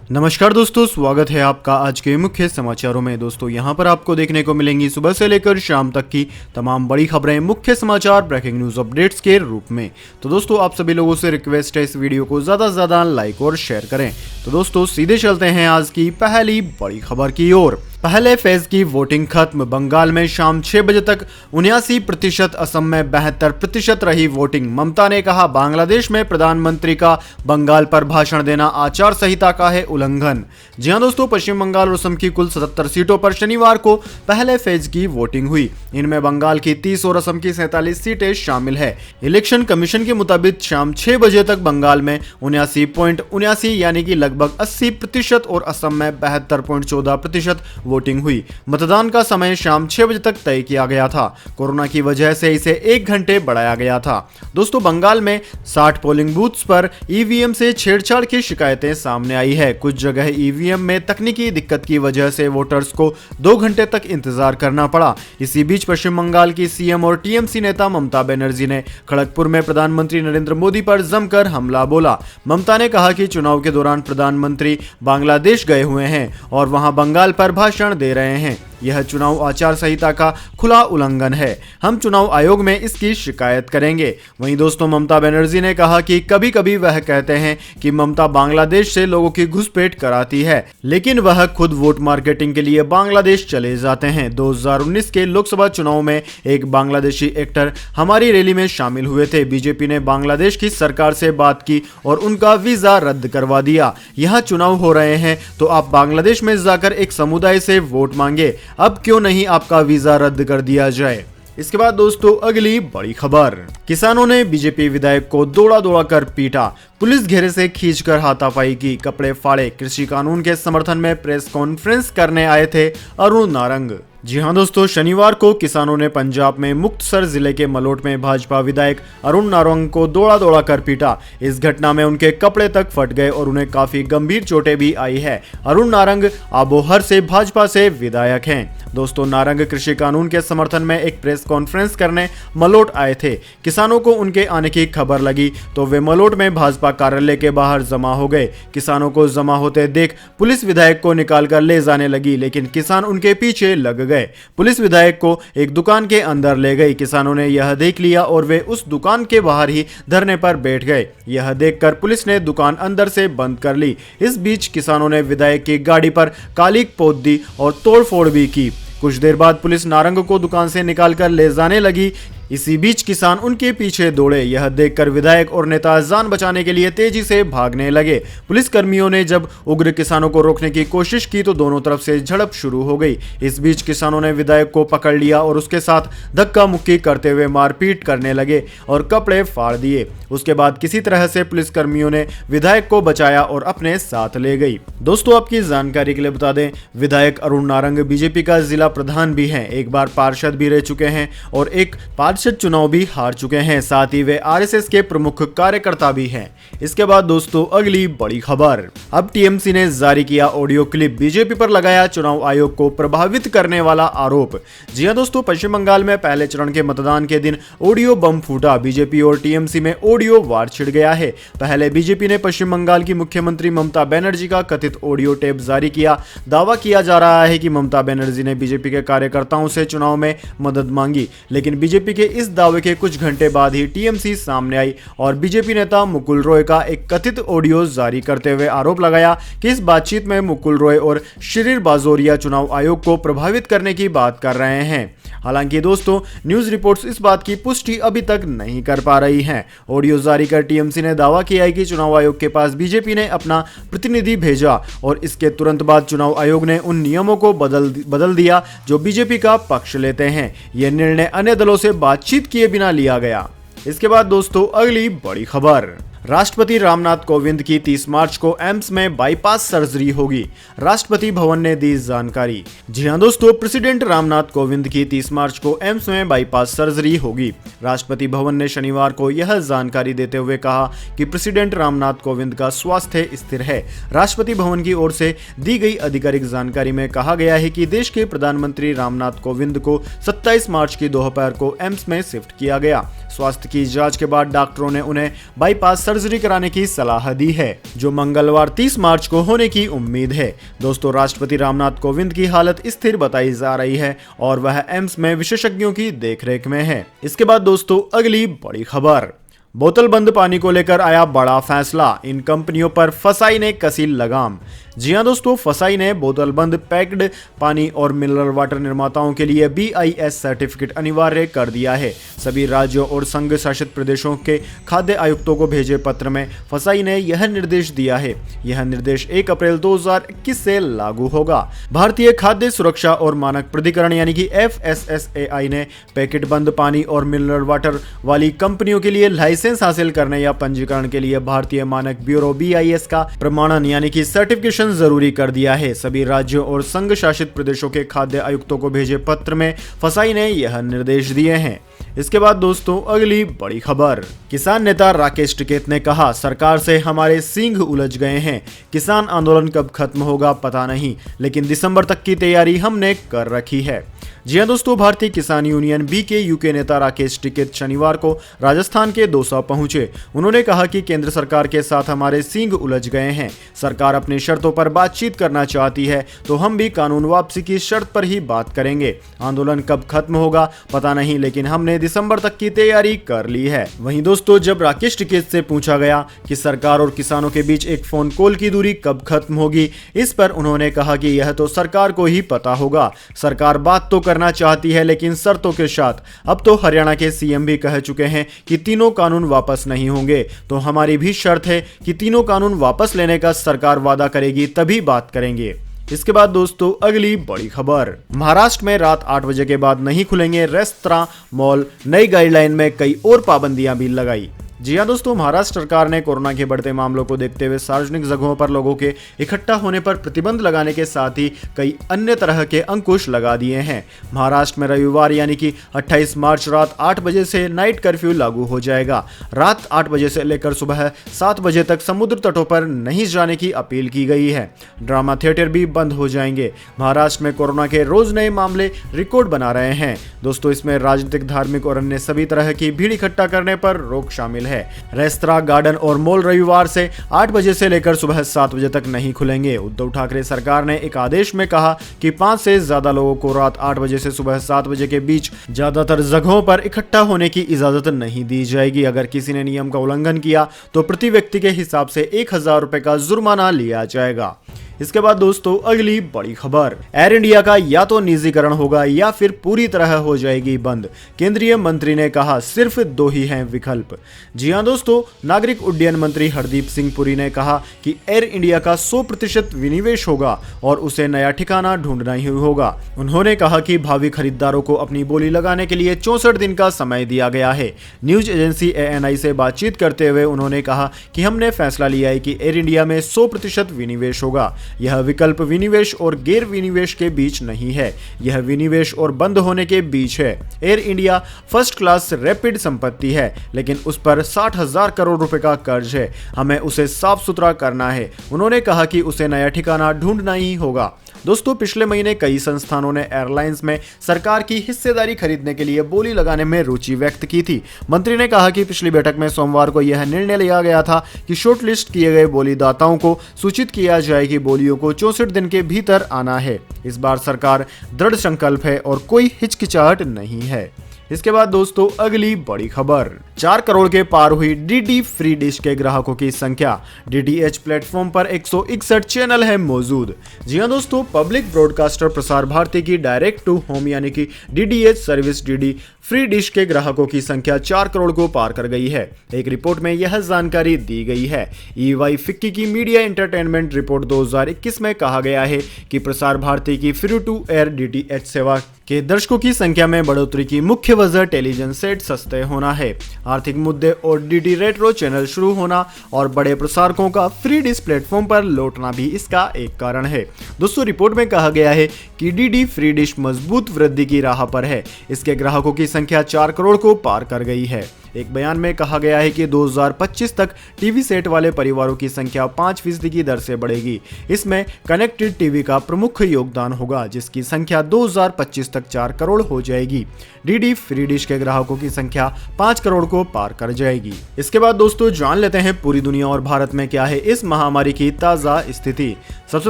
नमस्कार दोस्तों, स्वागत है आपका आज के मुख्य समाचारों में। दोस्तों यहां पर आपको देखने को मिलेंगी सुबह से लेकर शाम तक की तमाम बड़ी खबरें, मुख्य समाचार, ब्रेकिंग न्यूज अपडेट्स के रूप में। तो दोस्तों आप सभी लोगों से रिक्वेस्ट है इस वीडियो को ज़्यादा से ज़्यादा लाइक और शेयर करें। तो दोस्तों सीधे चलते हैं आज की पहली बड़ी खबर की ओर। पहले फेज की वोटिंग खत्म। बंगाल में शाम 6 बजे तक 79%, असम में 72% रही वोटिंग। ममता ने कहा बांग्लादेश में प्रधानमंत्री का बंगाल पर भाषण देना आचार संहिता का है उल्लंघन। जी हां दोस्तों, पश्चिम बंगाल और असम की कुल 77 सीटों पर शनिवार को पहले फेज की वोटिंग हुई। इनमें बंगाल की 30 और असम की 47 सीटें शामिल है। इलेक्शन कमीशन के मुताबिक शाम 6 बजे तक बंगाल में 79.79 यानी कि लगभग 80% और असम में 72.14% वोटिंग हुई। मतदान का समय शाम 6 बजे तक तय किया गया था। कोरोना की वजह से इसे 1 घंटे बढ़ाया गया था। दोस्तों बंगाल में 60 पोलिंग बूथ्स पर ईवीएम से छेड़छाड़ की शिकायतें सामने आई है। कुछ जगह ईवीएम में तकनीकी दिक्कत की वजह से वोटर्स को 2 घंटे तक इंतजार करना पड़ा। इसी बीच पश्चिम बंगाल की सीएम और टीएमसी नेता ममता बनर्जी ने खड़गपुर में प्रधानमंत्री नरेंद्र मोदी पर जमकर हमला बोला। ममता ने कहा कि चुनाव के दौरान प्रधानमंत्री बांग्लादेश गए हुए हैं और वहां बंगाल पर भाषण दे रहे हैं। यह चुनाव आचार संहिता का खुला उल्लंघन है। हम चुनाव आयोग में इसकी शिकायत करेंगे। वहीं दोस्तों ममता बनर्जी ने कहा कि कभी कभी वह कहते हैं कि ममता बांग्लादेश से लोगों की घुसपैठ कराती है, लेकिन वह खुद वोट मार्केटिंग के लिए बांग्लादेश चले जाते हैं। 2019 के लोकसभा चुनाव में एक बांग्लादेशी एक्टर हमारी रैली में शामिल हुए थे। बीजेपी ने बांग्लादेश की सरकार से बात की और उनका वीजा रद्द करवा दिया। यहाँ चुनाव हो रहे हैं तो आप बांग्लादेश में जाकर एक समुदाय से वोट मांगे। अब क्यों नहीं आपका वीजा रद्द कर दिया जाए। इसके बाद दोस्तों अगली बड़ी खबर। किसानों ने बीजेपी विधायक को दौड़ा कर पीटा। पुलिस घेरे से खींचकर हाथापाई की, कपड़े फाड़े। कृषि कानून के समर्थन में प्रेस कॉन्फ्रेंस करने आए थे अरुण नारंग। जी हां दोस्तों, शनिवार को किसानों ने पंजाब में मुक्तसर जिले के मलोट में भाजपा विधायक अरुण नारंग को दौड़ा कर पीटा। इस घटना में उनके कपड़े तक फट गए और उन्हें काफी गंभीर चोटें भी आई है। अरुण नारंग आबोहर से भाजपा से विधायक हैं। दोस्तों नारंग कृषि कानून के समर्थन में एक प्रेस कॉन्फ्रेंस करने मलोट आए थे। किसानों को उनके आने की खबर लगी तो वे मलोट में भाजपा कार्यालय के बाहर जमा हो गए। किसानों को जमा होते देख पुलिस विधायक को निकालकर ले जाने लगी, लेकिन किसान उनके पीछे लग गए। पुलिस विधायक को एक दुकान के अंदर ले गई। किसानों ने यह देख लिया और वे उस दुकान के बाहर ही धरने पर बैठ गए। यह देखकर पुलिस ने दुकान अंदर से बंद कर ली। इस बीच किसानों ने विधायक की गाड़ी पर कालिक पोत दी और तोड़फोड़ भी की। कुछ देर बाद पुलिस नारंग को दुकान से निकालकर ले जाने लगी। इसी बीच किसान उनके पीछे दौड़े। यह देखकर विधायक और नेता जान बचाने के लिए तेजी से भागने लगे। पुलिस कर्मियों ने जब उग्र किसानों को रोकने की कोशिश की तो दोनों तरफ से झड़प शुरू हो गई। इस बीच किसानों ने विधायक को पकड़ लिया और उसके साथ धक्का मुक्की करते हुए मारपीट करने लगे और कपड़े फाड़ दिए। उसके बाद किसी तरह से पुलिस कर्मियों ने विधायक को बचाया और अपने साथ ले गई। दोस्तों आपकी जानकारी के लिए बता दें, विधायक अरुण नारंग बीजेपी का जिला प्रधान भी हैं, एक बार पार्षद भी रह चुके हैं और एक पार्षद चुनाव भी हार चुके हैं। साथ ही वे आरएसएस के प्रमुख कार्यकर्ता भी हैं। इसके बाद दोस्तों अगली बड़ी खबर। अब टीएमसी ने जारी किया ऑडियो क्लिप। बीजेपी पर लगाया चुनाव आयोग को प्रभावित करने वाला आरोप। जी हां दोस्तों, पश्चिम बंगाल में पहले चरण के मतदान के दिन ऑडियो बम फूटा। बीजेपी और टीएमसी में ऑडियो वार छिड़ गया है। पहले बीजेपी ने पश्चिम बंगाल की मुख्यमंत्री ममता बनर्जी का कथित ऑडियो टेप जारी किया। दावा किया जा रहा है कि ममता बनर्जी ने बीजेपी के कार्यकर्ताओं से चुनाव में मदद मांगी, लेकिन बीजेपी के इस दावे के कुछ घंटे बाद ही टीएमसी सामने आई और बीजेपी नेता मुकुल रॉय का एक कथित ऑडियो जारी करते हुए आरोप लगाया कि इस बातचीत में मुकुल रॉय और शिरीर बाजोरिया चुनाव आयोग को प्रभावित करने की बात कर रहे हैं। हालांकि दोस्तों न्यूज रिपोर्ट्स इस बात की पुष्टि अभी तक नहीं कर पा रही हैं। ऑडियो जारी कर टीएमसी ने दावा किया है कि चुनाव आयोग के पास बीजेपी ने अपना प्रतिनिधि भेजा और इसके तुरंत बाद चुनाव आयोग ने उन नियमों को बदल दिया जो बीजेपी का पक्ष लेते हैं। यह निर्णय अन्य दलों से बातचीत किए बिना लिया गया। इसके बाद दोस्तों अगली बड़ी खबर। राष्ट्रपति रामनाथ कोविंद की 30 मार्च को एम्स में बाईपास सर्जरी होगी। राष्ट्रपति भवन ने दी जानकारी। जी हां दोस्तों, प्रेसिडेंट रामनाथ कोविंद की 30 मार्च को एम्स में बाईपास सर्जरी होगी। राष्ट्रपति भवन ने शनिवार को यह जानकारी देते हुए कहा कि प्रेसिडेंट रामनाथ कोविंद का स्वास्थ्य स्थिर है। राष्ट्रपति भवन की ओर से दी गई आधिकारिक जानकारी में कहा गया है कि देश के प्रधानमंत्री रामनाथ कोविंद को 27 मार्च की दोपहर को एम्स में शिफ्ट किया गया। स्वास्थ्य की जांच के बाद डॉक्टरों ने उन्हें बाईपास सर्जरी कराने की सलाह दी है, जो मंगलवार 30 मार्च को होने की उम्मीद है। दोस्तों, राष्ट्रपति रामनाथ कोविंद की हालत स्थिर बताई जा रही है और वह एम्स में विशेषज्ञों की देखरेख में है। इसके बाद दोस्तों अगली बड़ी खबर, बोतल बंद पानी को लेकर आया बड़ा फैसला, इन कंपनियों पर फसाई ने कसी लगाम। जी हां दोस्तों, फसाई ने बोतल बंद पैक्ड पानी और मिनरल वाटर निर्माताओं के लिए BIS सर्टिफिकेट अनिवार्य कर दिया है। सभी राज्यों और संघ शासित प्रदेशों के खाद्य आयुक्तों को भेजे पत्र में फसाई ने यह निर्देश दिया है। यह निर्देश 1 अप्रैल 2021 से लागू होगा। भारतीय खाद्य सुरक्षा और मानक प्राधिकरण यानी कि FSSAI ने पैकेट बंद पानी और मिनरल वाटर वाली कंपनियों के लिए लाइसेंस हासिल करने या पंजीकरण के लिए भारतीय मानक ब्यूरो BIS का प्रमाणन यानी कि सर्टिफिकेशन जरूरी कर दिया है। सभी राज्यों और संघ शासित प्रदेशों के खाद्य आयुक्तों को भेजे पत्र में फसाई ने यह निर्देश दिए हैं। इसके बाद दोस्तों अगली बड़ी खबर, किसान नेता राकेश टिकैत ने कहा, सरकार से हमारे सींग उलझ गए हैं। किसान आंदोलन कब खत्म होगा पता नहीं, लेकिन दिसंबर तक की तैयारी हमने कर रखी है। जी हां दोस्तों, भारतीय किसान यूनियन BKU के नेता राकेश टिकैत शनिवार को राजस्थान के दौसा पहुंचे। उन्होंने कहा कि केंद्र सरकार के साथ हमारे सींग उलझ गए हैं। सरकार अपनी शर्तों पर बातचीत करना चाहती है तो हम भी कानून वापसी की शर्त पर ही बात करेंगे। आंदोलन कब खत्म होगा पता नहीं, लेकिन हमने दिसंबर तक की तैयारी कर ली है। वहीं दोस्तों, जब राकेश टिकैत से पूछा गया कि सरकार और किसानों के बीच एक फोन कॉल की दूरी कब खत्म होगी, इस पर उन्होंने कहा कि यह तो सरकार को ही पता होगा। सरकार बात तो करना चाहती है लेकिन शर्तों के साथ। अब तो हरियाणा के CM भी कह चुके हैं कि तीनों कानून वापस नहीं होंगे, तो हमारी भी शर्त है कि तीनों कानून वापस लेने का सरकार वादा करेगी तभी बात करेंगे। इसके बाद दोस्तों अगली बड़ी खबर, महाराष्ट्र में रात 8 बजे के बाद नहीं खुलेंगे रेस्तरां, मॉल। नई गाइडलाइन में कई और पाबंदियां भी लगाई। जी हां दोस्तों, महाराष्ट्र सरकार ने कोरोना के बढ़ते मामलों को देखते हुए सार्वजनिक जगहों पर लोगों के इकट्ठा होने पर प्रतिबंध लगाने के साथ ही कई अन्य तरह के अंकुश लगा दिए हैं। महाराष्ट्र में रविवार यानी कि 28 मार्च रात 8 बजे से नाइट कर्फ्यू लागू हो जाएगा। रात 8 बजे से लेकर सुबह 7 बजे तक समुद्र तटों पर नहीं जाने की अपील की गई है। ड्रामा थिएटर भी बंद हो जाएंगे। महाराष्ट्र में कोरोना के रोज नए मामले रिकॉर्ड बना रहे हैं। दोस्तों, इसमें राजनीतिक, धार्मिक और अन्य सभी तरह की भीड़ इकट्ठा करने पर रोक शामिल है। रेस्तरां, गार्डन और मॉल रविवार से 8 बजे से लेकर सुबह 7 बजे तक नहीं खुलेंगे। उद्धव ठाकरे सरकार ने एक आदेश में कहा कि 5 से ज्यादा लोगों को रात 8 बजे से सुबह 7 बजे के बीच ज्यादातर जगहों पर इकट्ठा होने की इजाजत नहीं दी जाएगी। अगर किसी ने नियम का उल्लंघन किया तो प्रति व्यक्ति के हिसाब से 1000 रुपए का जुर्माना लिया जाएगा। इसके बाद दोस्तों अगली बड़ी खबर, एयर इंडिया का या तो निजीकरण होगा या फिर पूरी तरह हो जाएगी बंद। केंद्रीय मंत्री ने कहा, सिर्फ 2 ही हैं विकल्प। जी हां दोस्तों, नागरिक उड्डयन मंत्री हरदीप सिंह पुरी ने कहा कि एयर इंडिया का 100% विनिवेश होगा और उसे नया ठिकाना ढूंढना ही होगा। उन्होंने कहा कि भावी खरीदारों को अपनी बोली लगाने के लिए 64 दिन का समय दिया गया है। न्यूज एजेंसी ANI से बातचीत करते हुए उन्होंने कहा कि हमने फैसला लिया है कि एयर इंडिया में 100% विनिवेश होगा। यह विकल्प विनिवेश और गैर विनिवेश के बीच नहीं है, यह विनिवेश और बंद होने के बीच है। Air India first class rapid संपत्ति है, लेकिन उस पर 60,000 करोड़ रुपए का कर्ज है। हमें उसे साफ सुथरा करना है। उन्होंने कहा कि उसे नया ठिकाना ढूंढना ही होगा। दोस्तों, पिछले महीने कई संस्थानों ने एयरलाइंस में सरकार की हिस्सेदारी खरीदने के लिए बोली लगाने में रुचि व्यक्त की थी। मंत्री ने कहा कि पिछली बैठक में सोमवार को यह निर्णय लिया गया था कि शॉर्टलिस्ट किए गए बोलीदाताओं को सूचित किया जाए कि बोलियों को 64 दिन के भीतर आना है। इस बार सरकार दृढ़ संकल्प है और कोई हिचकिचाहट नहीं है। इसके बाद दोस्तों अगली बड़ी खबर, 4 करोड़ के पार हुई DD फ्री डिश के ग्राहकों की संख्या। DTH प्लेटफॉर्म पर 161 चैनल है मौजूद। जी हां दोस्तों, पब्लिक ब्रॉडकास्टर प्रसार भारती की डायरेक्ट टू होम यानी कि DTH service DD free dish के ग्राहकों की संख्या 4 करोड़ को पार कर गई है। एक रिपोर्ट में यह जानकारी दी गई है। EY फिक्की की मीडिया एंटरटेनमेंट रिपोर्ट 2021 में कहा गया है कि प्रसार भारती की फ्री टू एयर DTH सेवा के दर्शकों की संख्या में बढ़ोतरी की मुख्य वजह टेलीविजन सेट सस्ते होना है, आर्थिक मुद्दे और DD रेट्रो चैनल शुरू होना और बड़े प्रसारकों का फ्री डिश प्लेटफॉर्म पर लौटना भी इसका एक कारण है। दोस्तों, रिपोर्ट में कहा गया है कि DD फ्री डिश मजबूत वृद्धि की राह पर है। इसके ग्राहकों की संख्या 4 करोड़ को पार कर गई है। एक बयान में कहा गया है कि 2025 तक टीवी सेट वाले परिवारों की संख्या 5% की दर से बढ़ेगी। इसमें कनेक्टेड टीवी का प्रमुख योगदान होगा, जिसकी संख्या 2025 तक 4 करोड़ हो जाएगी। डीडी फ्री डिश के ग्राहकों की संख्या 5 करोड़ को पार कर जाएगी। इसके बाद दोस्तों जान लेते हैं पूरी दुनिया और भारत में क्या है इस महामारी की ताजा स्थिति। सबसे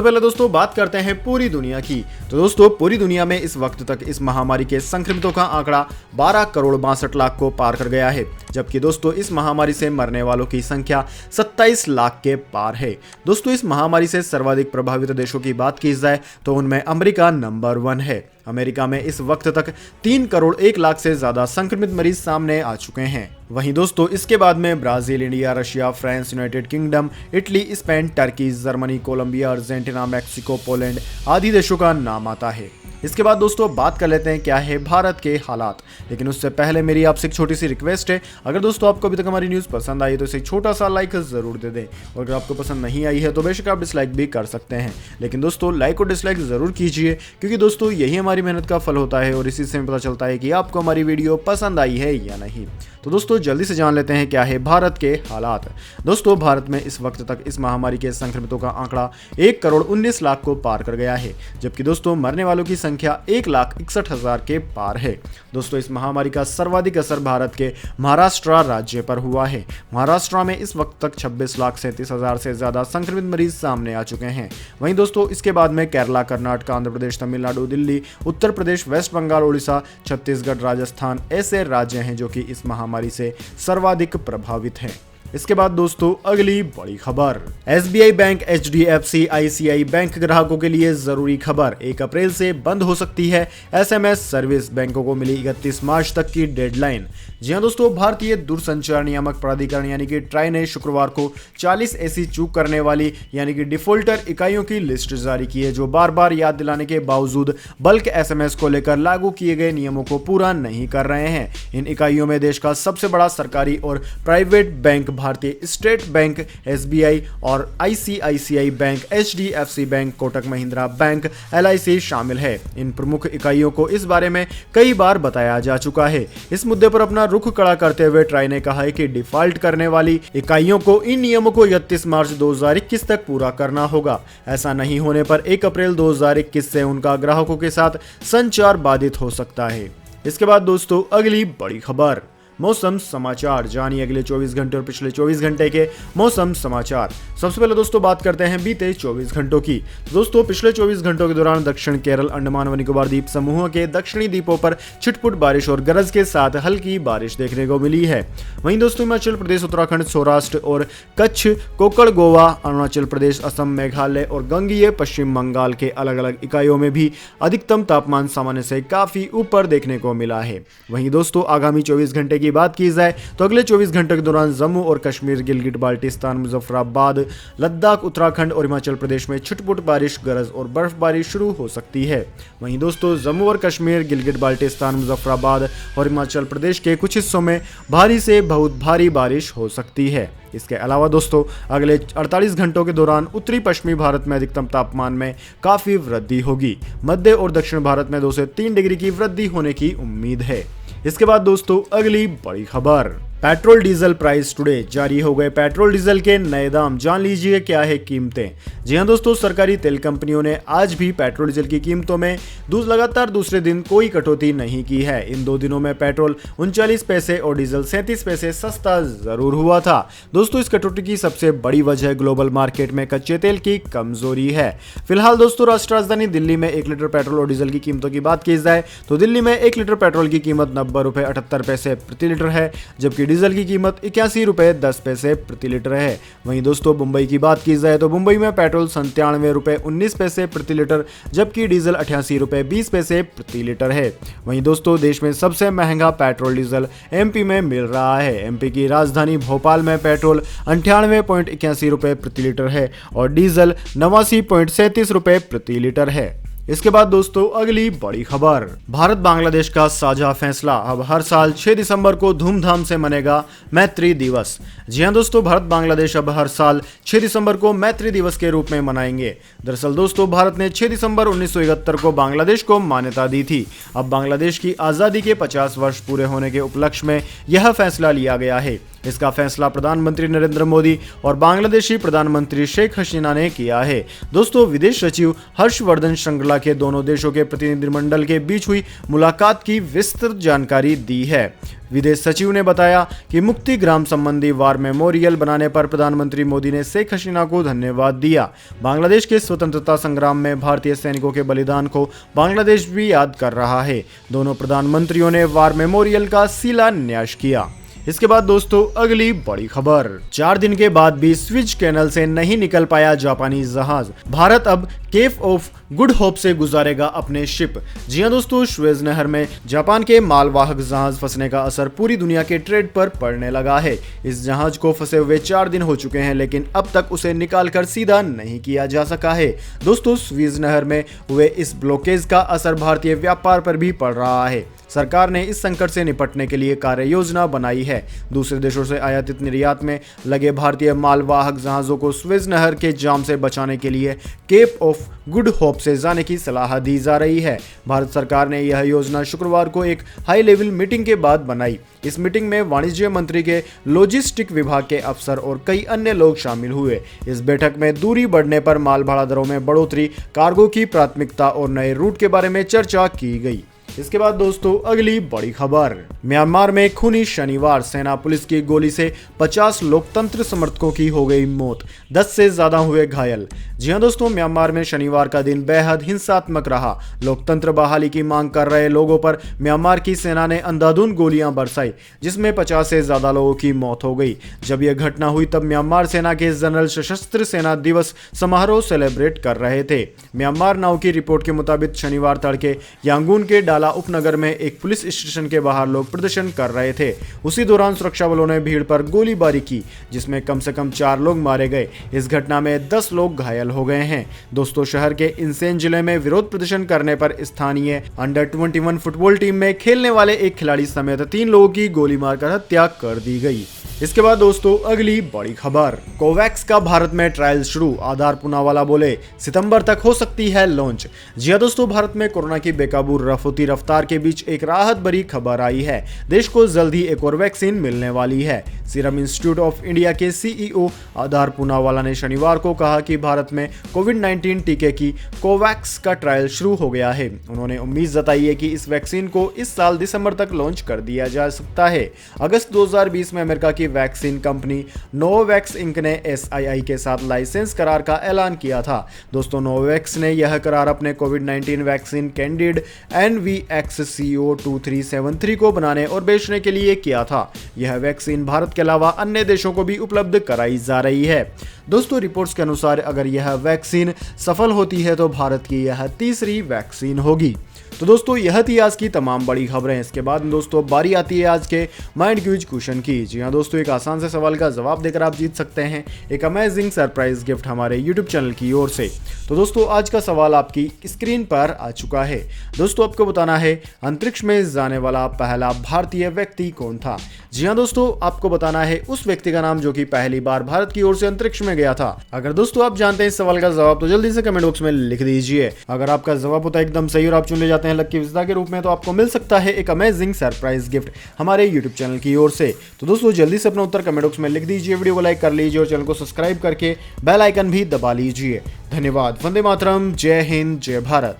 पहले दोस्तों बात करते हैं पूरी दुनिया की। तो दोस्तों पूरी दुनिया में इस वक्त तक इस महामारी के संक्रमितों का आंकड़ा 12 करोड़ 62 लाख को पार कर गया है, जबकि दोस्तों इस महामारी से मरने वालों की संख्या 27 लाख के पार है। दोस्तों इस महामारी से सर्वाधिक प्रभावित देशों की बात की जाए तो उनमें अमेरिका नंबर 1 है। अमेरिका में इस वक्त तक 3 करोड़ 1 लाख से ज्यादा संक्रमित मरीज सामने आ चुके हैं। वहीं दोस्तों इसके बाद में Brazil, India, Russia, France, United Kingdom, Italy, Spain, Turkey, Germany, Colombia, Argentina, Mexico, Poland आदि देशों का नाम आता है। इसके बाद दोस्तों बात कर लेते हैं क्या है भारत के हालात। लेकिन उससे पहले मेरी आपसे एक छोटी सी रिक्वेस्ट है, अगर दोस्तों आपको अभी तक हमारी न्यूज़ पसंद आई तो इसे छोटा सा लाइक जरूर दे दें, और अगर आपको पसंद नहीं आई है तो बेशक आप डिसलाइक भी कर सकते हैं। लेकिन दोस्तों लाइक और डिसलाइक जरूर कीजिए, क्योंकि दोस्तों यही हमारी मेहनत का फल होता है और इसी से पता चलता है कि आपको हमारी वीडियो पसंद आई है या नहीं। तो दोस्तों जल्दी से जान लेते हैं क्या है भारत के हालात। दोस्तों भारत में इस वक्त तक इस महामारी के संक्रमितों का आंकड़ा 1 करोड़ 19 लाख को पार कर गया है, जबकि दोस्तों मरने वालों की संख्या 1,61,000 के पार है। दोस्तों इस महामारी का सर्वाधिक असर भारत के महाराष्ट्र राज्य पर हुआ है। महाराष्ट्र में इस वक्त तक 26,37,000 से ज्यादा संक्रमित मरीज सामने आ चुके हैं। वहीं दोस्तों इसके बाद में केरला, कर्नाटक, आंध्र प्रदेश, तमिलनाडु, दिल्ली, उत्तर प्रदेश, वेस्ट बंगाल, उड़ीसा, छत्तीसगढ़, राजस्थान ऐसे राज्य हैं जो कि इस महामारी से सर्वाधिक प्रभावित हैं। इसके बाद दोस्तों अगली बड़ी खबर, SBI bank, HDFC, ICI bank ग्राहकों के लिए जरूरी खबर। 1 अप्रैल से बंद हो सकती है एसएमएस सर्विस, बैंकों को मिली 31 मार्च तक की डेडलाइन। जी हां दोस्तों, भारतीय दूरसंचार नियामक प्राधिकरण यानी कि ट्राई ने शुक्रवार को 40 ऐसी चूक करने वाली यानी कि डिफॉल्टर इकाइयों की लिस्ट जारी की है, जो बार बार याद दिलाने के बावजूद बल्क एसएमएस को लेकर लागू किए गए नियमों को पूरा नहीं कर रहे हैं। इन इकाइयों में देश का सबसे बड़ा सरकारी और प्राइवेट बैंक भारतीय स्टेट बैंक, एसबीआई और ICICI bank, HDFC bank, Kotak Mahindra bank, LIC शामिल है। इन प्रमुख इकाइयों को इस बारे में कई बार बताया जा चुका है। इस मुद्दे पर अपना रुख कड़ा करते हुए ट्राई ने कहा है कि डिफॉल्ट करने वाली इकाइयों को इन नियमों को 31 मार्च 2021 तक पूरा करना होगा। ऐसा नहीं होने पर 1 अप्रैल 2021 से उनका ग्राहकों के साथ संचार बाधित हो सकता है। इसके बाद दोस्तों अगली बड़ी खबर, मौसम समाचार। जानिए अगले 24 घंटे और पिछले 24 घंटे के मौसम समाचार। सबसे पहले दोस्तों बात करते हैं बीते 24 घंटों की। दोस्तों पिछले 24 घंटों के दौरान दक्षिण केरल, अंडमान व निकोबार द्वीप समूह के दक्षिणी द्वीपों पर छिटपुट बारिश और गरज के साथ हल्की बारिश देखने को मिली है। वहीं दोस्तों हिमाचल प्रदेश, उत्तराखंड, सौराष्ट्र और कच्छ, कोकण, गोवा, अरुणाचल प्रदेश, असम, मेघालय और गंगीय पश्चिम बंगाल के अलग अलग इकाइयों में भी अधिकतम तापमान सामान्य से काफी ऊपर देखने को मिला है। वहीं दोस्तों आगामी 24 घंटे की बात की जाए तो अगले 24 घंटों के दौरान जम्मू और कश्मीर, गिलगिट बाल्टिस्तान, मुजफ्फराबाद, लद्दाख, उत्तराखंड और हिमाचल प्रदेश में छिटपुट बारिश, गरज और बर्फबारी शुरू हो सकती है। वहीं दोस्तों जम्मू और कश्मीर, गिलगिट बाल्टिस्तान, मुजफ्फराबाद और हिमाचल प्रदेश के कुछ हिस्सों में भारी से बहुत भारी बारिश हो सकती है। इसके अलावा दोस्तों अगले 48 घंटों के दौरान उत्तरी पश्चिमी भारत में अधिकतम तापमान में काफी वृद्धि होगी। मध्य और दक्षिण भारत में 2 से 3 डिग्री की वृद्धि होने की उम्मीद है। इसके बाद दोस्तों अगली बड़ी खबर, पेट्रोल डीजल प्राइस टुडे। जारी हो गए पेट्रोल डीजल के नए दाम, जान लीजिए क्या है कीमतें। जी हां दोस्तों, सरकारी तेल कंपनियों ने आज भी पेट्रोल डीजल की कीमतों में लगातार दूसरे दिन कोई कटौती नहीं की है। इन 2 दिनों में पेट्रोल 39 पैसे और डीजल 37 पैसे सस्ता जरूर हुआ था। दोस्तों इस कटौती की सबसे बड़ी वजह ग्लोबल मार्केट में कच्चे तेल की कमजोरी है। फिलहाल दोस्तों राष्ट्र राजधानी दिल्ली में 1 लीटर पेट्रोल और डीजल की कीमतों की बात की जाए तो दिल्ली में 1 लीटर पेट्रोल की कीमत 90 रुपए 78 पैसे प्रति लीटर है, जबकि डीजल की कीमत 81 रुपए 10 पैसे प्रति लीटर है। वहीं दोस्तों मुंबई की बात की जाए तो मुंबई में पेट्रोल 97 रुपए 19 पैसे प्रति लीटर, जबकि डीजल 88 रुपए 20 पैसे प्रति लीटर है। वहीं दोस्तों देश में सबसे महंगा पेट्रोल डीजल एमपी में मिल रहा है। एमपी की राजधानी भोपाल में पेट्रोल 98.81 रुपए प्रति लीटर है और डीजल 89.37 रुपए प्रति लीटर है। इसके बाद दोस्तों अगली बड़ी खबर, भारत बांग्लादेश का साझा फैसला, अब हर साल 6 दिसंबर को धूमधाम से मनेगा मैत्री दिवस। जी हां दोस्तों, भारत बांग्लादेश अब हर साल 6 दिसंबर को मैत्री दिवस के रूप में मनाएंगे। दरअसल दोस्तों, भारत ने 6 दिसंबर 1971 को बांग्लादेश को मान्यता दी थी। अब बांग्लादेश की आज़ादी के 50 वर्ष पूरे होने के उपलक्ष्य में यह फैसला लिया गया है। इसका फैसला प्रधानमंत्री नरेंद्र मोदी और बांग्लादेशी प्रधानमंत्री शेख हसीना ने किया है। दोस्तों, विदेश सचिव हर्षवर्धन श्रृंगला के दोनों देशों के प्रतिनिधिमंडल के बीच हुई मुलाकात की विस्तृत जानकारी दी है। विदेश सचिव ने बताया कि मुक्ति ग्राम संबंधी वार मेमोरियल बनाने पर प्रधानमंत्री मोदी ने शेख हसीना को धन्यवाद दिया। बांग्लादेश के स्वतंत्रता संग्राम में भारतीय सैनिकों के बलिदान को बांग्लादेश भी याद कर रहा है। दोनों प्रधानमंत्रियों ने वार मेमोरियल का शिलान्यास किया। इसके बाद दोस्तों अगली बड़ी खबर, 4 दिन के बाद भी स्विज कैनल से नहीं निकल पाया जापानी जहाज, भारत अब केप ऑफ गुड होप से गुजारेगा अपने शिप। जी हां दोस्तों, स्वेज नहर में जापान के मालवाहक जहाज फंसने का असर पूरी दुनिया के ट्रेड पर पड़ने लगा है। इस जहाज को फंसे हुए 4 दिन हो चुके हैं, लेकिन अब तक उसे निकालकर सीधा नहीं किया जा सका है। दोस्तों, स्वेज नहर में हुए इस ब्लॉकेज का असर भारतीय व्यापार पर भी पड़ रहा है। सरकार ने इस संकट से निपटने के लिए कार्य योजना बनाई है। दूसरे देशों से आयातित निर्यात में लगे भारतीय मालवाहक जहाजों को स्वेज नहर के जाम से बचाने के लिए केप ऑफ गुड होप से जाने की सलाह दी जा रही है। भारत सरकार ने यह योजना शुक्रवार को एक हाई लेवल मीटिंग के बाद बनाई। इस मीटिंग में वाणिज्य मंत्री के लॉजिस्टिक विभाग के अफसर और कई अन्य लोग शामिल हुए। इस बैठक में दूरी बढ़ने पर माल भाड़ा दरों में बढ़ोतरी, कार्गो की प्राथमिकता और नए रूट के बारे में चर्चा की गई। इसके बाद दोस्तों अगली बड़ी खबर, म्यांमार में खूनी शनिवार, सेना पुलिस की गोली से 50 लोकतंत्र समर्थकों की हो गई मौत, 10 से ज्यादा हुए घायल। जी हां दोस्तों, म्यांमार में शनिवार का दिन बेहद हिंसात्मक रहा। लोकतंत्र बहाली की मांग कर रहे लोगों पर म्यांमार की सेना ने अंधाधुंध गोलियां बरसाई, जिसमें 50 से ज्यादा लोगों की मौत हो गई। जब यह घटना हुई तब म्यांमार सेना के जनरल सशस्त्र सेना दिवस समारोह सेलिब्रेट कर रहे थे। म्यांमार नाउ की रिपोर्ट के मुताबिक शनिवार तड़के यांगून के डाला उपनगर में एक पुलिस स्टेशन के बाहर लोग प्रदर्शन कर रहे थे। उसी दौरान सुरक्षा बलों ने भीड़ पर गोलीबारी की, जिसमें कम से कम 4 लोग मारे गए। इस घटना में 10 लोग घायल हो गए हैं। दोस्तों, शहर के इंसेन जिले में विरोध प्रदर्शन करने पर स्थानीय अंडर 21 फुटबॉल टीम में खेलने वाले एक खिलाड़ी समेत 3 लोगों की गोली मारकर हत्या कर दी गई। इसके बाद दोस्तों अगली बड़ी खबर, कोवैक्स का भारत में ट्रायल शुरू, आधार पूनावाला बोले सितंबर तक हो सकती है लॉन्च। जी हां दोस्तों, भारत में कोरोना की बेकाबू रफ्ती रफ्तार के बीच एक राहत भरी खबर आई है। देश को जल्द ही एक और वैक्सीन मिलने वाली है। सीरम इंस्टीट्यूट ऑफ इंडिया के सीईओ आधार पूनावाला ने शनिवार को कहा कि भारत में कोविड-19 टीके की कोवैक्स का ट्रायल शुरू हो गया है। उन्होंने उम्मीद जताई है कि इस वैक्सीन को इस साल दिसंबर तक लॉन्च कर दिया जा सकता है। अगस्त 2020 में अमेरिका की वैक्सीन कंपनी नोवैक्स इंक ने एसआईआई के साथ लाइसेंस करार का ऐलान किया था। दोस्तों, नोवैक्स ने यह करार अपने कोविड-19 वैक्सीन कैंडिड NVXCO2373 को बनाने और बेचने के लिए किया था। यह वैक्सीन भारत के अलावा अन्य देशों को भी उपलब्ध कराई जा रही है। दोस्तों, रिपोर्ट्स के अनुसार अगर यह वैक्सीन सफल होती है तो भारत की यह तीसरी वैक्सीन होगी। तो दोस्तों, यह थी आज की तमाम बड़ी खबरें। इसके बाद दोस्तों बारी आती है आज के माइंड क्यूज क्वेश्चन की। जी हाँ दोस्तों, एक आसान से सवाल का जवाब देकर आप जीत सकते हैं एक अमेजिंग सरप्राइज गिफ्ट हमारे यूट्यूब चैनल की ओर से। तो दोस्तों, आज का सवाल आपकी स्क्रीन पर आ चुका है। दोस्तों, आपको बताना है अंतरिक्ष में जाने वाला पहला भारतीय व्यक्ति कौन था। जी हाँ दोस्तों, आपको बताना है उस व्यक्ति का नाम जो कि पहली बार भारत की ओर से अंतरिक्ष में गया था। अगर दोस्तों आप जानते हैं इस सवाल का जवाब तो जल्दी से कमेंट बॉक्स में लिख दीजिए। अगर आपका जवाब होता है एकदम सही और आप चुन ले जाते हैं लकी विजेता के रूप में, तो आपको मिल सकता है एक अमेजिंग सरप्राइज गिफ्ट हमारे यूट्यूब चैनल की ओर से। तो दोस्तों, जल्दी से अपना उत्तर कमेंट बॉक्स में लिख दीजिए, वीडियो को लाइक कर लीजिए और चैनल को सब्सक्राइब करके बेल आइकन भी दबा लीजिए। धन्यवाद। वंदे मातरम। जय हिंद, जय भारत।